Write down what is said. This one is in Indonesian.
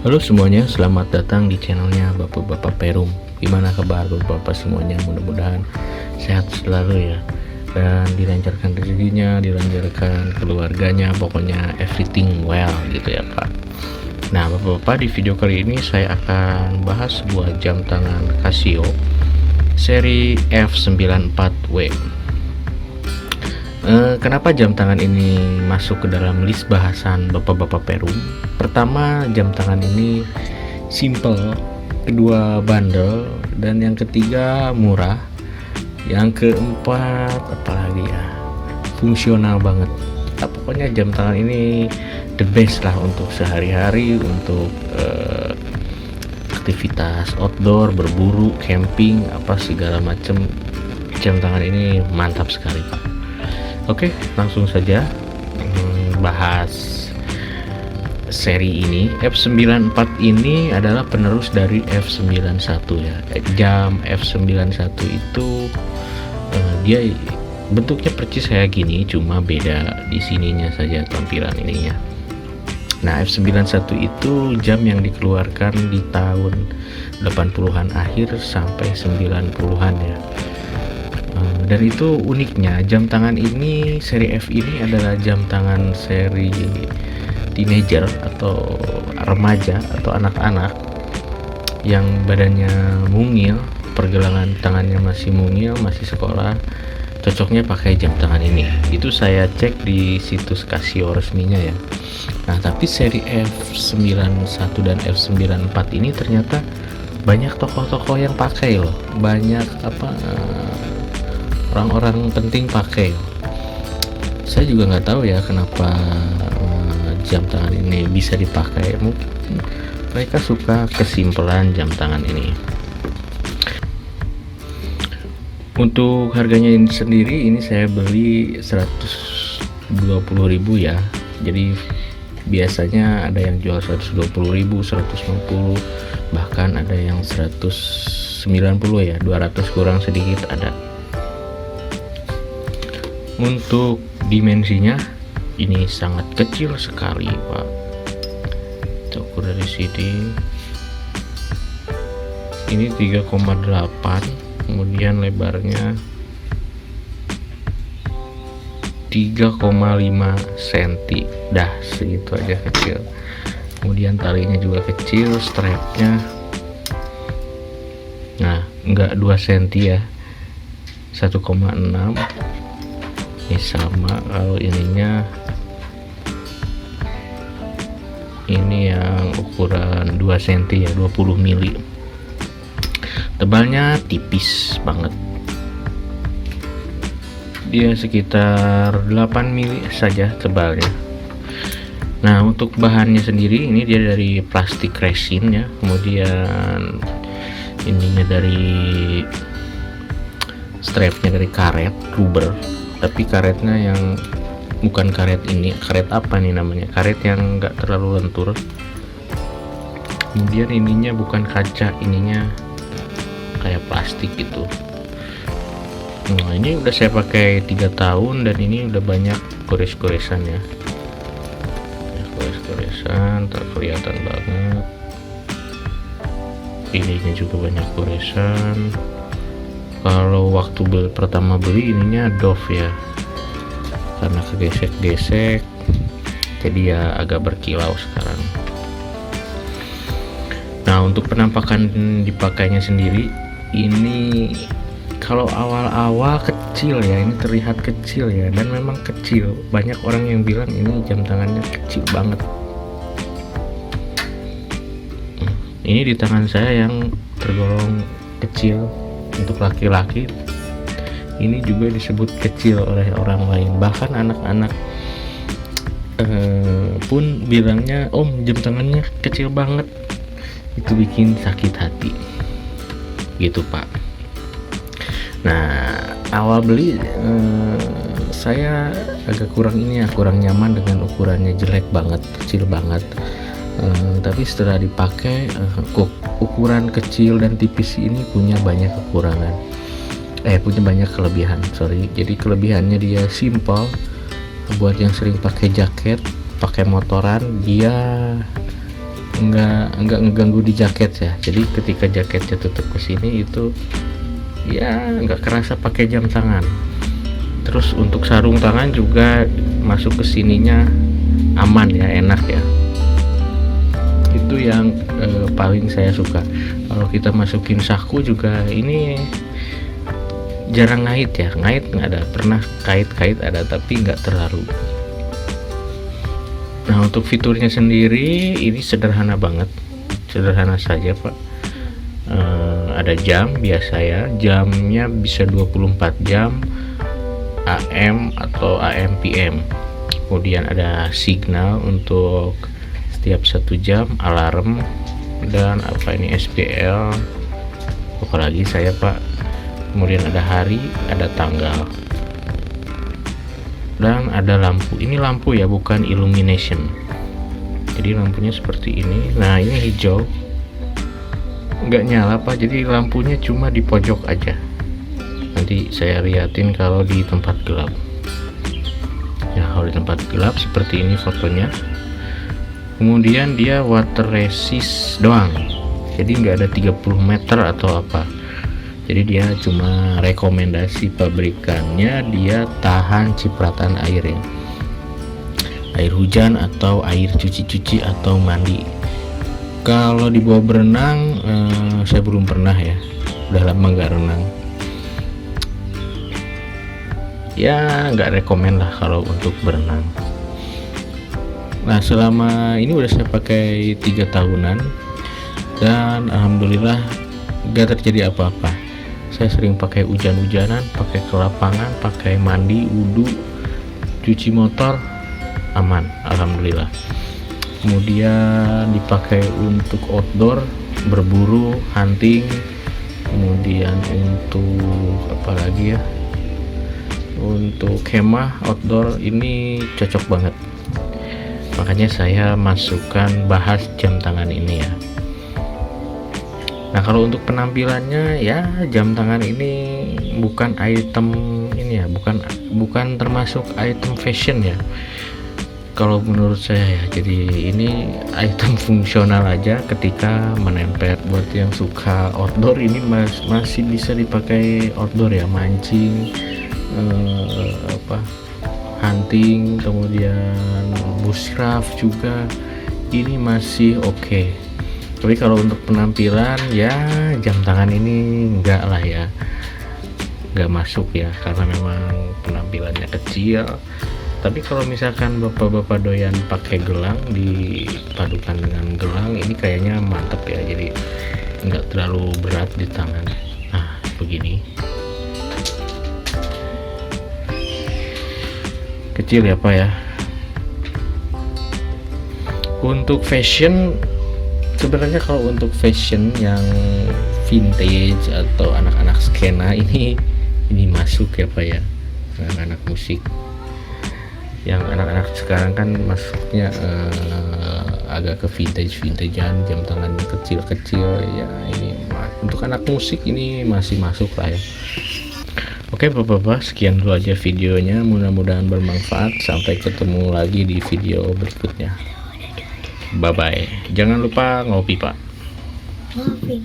Halo semuanya, selamat datang di channelnya Bapak-Bapak Perum. Gimana kabar Bapak-Bapak semuanya? Mudah-mudahan sehat selalu ya, dan dilancarkan rezekinya, dilancarkan keluarganya, pokoknya everything well gitu ya Pak. Nah Bapak-Bapak, di video kali ini saya akan bahas sebuah jam tangan Casio seri F94W. Kenapa jam tangan ini masuk ke dalam list bahasan Bapak-Bapak Perum? Pertama, jam tangan ini simple, kedua bandel, dan yang ketiga murah, yang keempat apalagi ya, fungsional banget. Pokoknya jam tangan ini the best lah untuk sehari-hari, untuk aktivitas outdoor, berburu, camping, apa segala macam. Jam tangan ini mantap sekali Pak. Oke, langsung saja bahas seri ini. F94 ini adalah penerus dari F91 ya. Jam F91 itu dia bentuknya persis kayak gini, cuma beda di sininya saja tampilan ininya. Nah, F91 itu jam yang dikeluarkan di tahun 80-an akhir sampai 90-an ya. Dan itu uniknya, jam tangan ini, seri F ini adalah jam tangan seri teenager atau remaja atau anak-anak yang badannya mungil, pergelangan tangannya masih mungil, masih sekolah, cocoknya pakai jam tangan ini. Itu saya cek di situs Casio resminya ya. Nah, tapi seri F91 dan F94 ini ternyata banyak tokoh-tokoh yang pakai loh. Banyak orang-orang penting pakai. Saya juga nggak tahu ya kenapa jam tangan ini bisa dipakai. Mungkin mereka suka kesimpulan jam tangan ini. Untuk harganya ini sendiri, ini saya beli 120.000 ya. Jadi biasanya ada yang jual 120.000, 150, bahkan ada yang 190 ya, 200 kurang sedikit ada. Untuk dimensinya ini sangat kecil sekali Pak. Ukur dari sini ini 3,8, kemudian lebarnya 3,5 cm, dah segitu aja kecil. Kemudian talinya juga kecil, strapnya nah enggak 2 cm ya, 1,6. Ini sama. Kalau ininya ini yang ukuran 2 cm ya, 20 mili. Tebalnya tipis banget, dia sekitar 8 mili saja tebalnya. Nah, untuk bahannya sendiri ini dia dari plastik resin ya, kemudian ininya dari strapnya dari karet rubber, tapi karetnya yang bukan karet ini, karet apa nih namanya, karet yang enggak terlalu lentur. Kemudian ininya bukan kaca, ininya kayak plastik gitu. Nah, ini udah saya pakai 3 tahun dan ini udah banyak gores-goresan ya, gores-goresan tak kelihatan banget. Ininya juga banyak goresan. Kalau waktu pertama beli ininya Dove ya, karena kegesek-gesek jadi ya agak berkilau sekarang. Nah, untuk penampakan dipakainya sendiri, ini kalau awal-awal kecil ya, ini terlihat kecil ya, dan memang kecil. Banyak orang yang bilang ini jam tangannya kecil banget. Ini di tangan saya yang tergolong kecil untuk laki-laki, ini juga disebut kecil oleh orang lain. Bahkan anak-anak pun bilangnya, Om, jam tangannya kecil banget. Itu bikin sakit hati gitu Pak. Nah, awal beli saya agak kurang nyaman dengan ukurannya, jelek banget, kecil banget. Tapi setelah dipakai, ukuran kecil dan tipis ini punya banyak kekurangan, punya banyak kelebihan. Jadi kelebihannya dia simple. Buat yang sering pakai jaket, pakai motoran, dia nggak ngeganggu di jaket ya. Jadi ketika jaketnya tutup ke sini itu ya nggak kerasa pakai jam tangan. Terus untuk sarung tangan juga masuk ke sininya aman ya, enak ya. Itu yang paling saya suka. Kalau kita masukin saku juga ini jarang ngait ya, ngait nggak ada, pernah kait-kait ada tapi nggak terlalu. Nah untuk fiturnya sendiri ini sederhana banget, sederhana saja Pak. Ada jam biasa ya, jamnya bisa 24 jam AM atau AM PM. Kemudian ada signal untuk setiap 1 jam, alarm, dan apa ini SPL, apalagi saya Pak. Kemudian ada hari, ada tanggal, dan ada lampu. Ini lampu ya, bukan illumination. Jadi lampunya seperti ini. Nah ini hijau, nggak nyala Pak, jadi lampunya cuma di pojok aja. Nanti saya liatin kalau di tempat gelap ya. Kalau di tempat gelap seperti ini fotonya. Kemudian dia water resist doang, jadi nggak ada 30 meter atau apa. Jadi dia cuma rekomendasi pabrikannya, dia tahan cipratan air ya, air hujan atau air cuci-cuci atau mandi. Kalau dibawa berenang saya belum pernah ya, udah lama nggak renang ya, nggak rekomen lah kalau untuk berenang. Nah selama ini udah saya pakai 3 tahunan dan alhamdulillah nggak terjadi apa-apa. Saya sering pakai hujan-hujanan, pakai ke lapangan, pakai mandi, wudhu, cuci motor, aman alhamdulillah. Kemudian dipakai untuk outdoor, berburu, hunting. Kemudian untuk apa lagi ya, untuk kemah outdoor ini cocok banget. Makanya saya masukkan bahas jam tangan ini ya. Nah kalau untuk penampilannya ya, jam tangan ini bukan item ini ya, bukan termasuk item fashion ya kalau menurut saya ya. Jadi ini item fungsional aja ketika menempel. Buat yang suka outdoor ini masih bisa dipakai outdoor ya, mancing, hunting, kemudian bushcraft juga ini masih oke. Tapi kalau untuk penampilan ya jam tangan ini enggak lah ya, enggak masuk ya, karena memang penampilannya kecil. Tapi kalau misalkan bapak-bapak doyan pakai gelang dipadukan dengan gelang, ini kayaknya mantep ya, jadi enggak terlalu berat di tangan. Nah begini, kecil ya Pak ya. Untuk fashion, sebenarnya kalau untuk fashion yang vintage atau anak-anak skena ini masuk ya Pak ya, anak-anak musik. Yang anak-anak sekarang kan masuknya agak ke vintagean, jam tangan kecil-kecil ya. Ini untuk anak musik ini masih masuk lah ya. Oke Bapak-bapak, sekian dulu aja videonya, mudah-mudahan bermanfaat. Sampai ketemu lagi di video berikutnya. Bye bye. Jangan lupa ngopi Pak. Ngopi.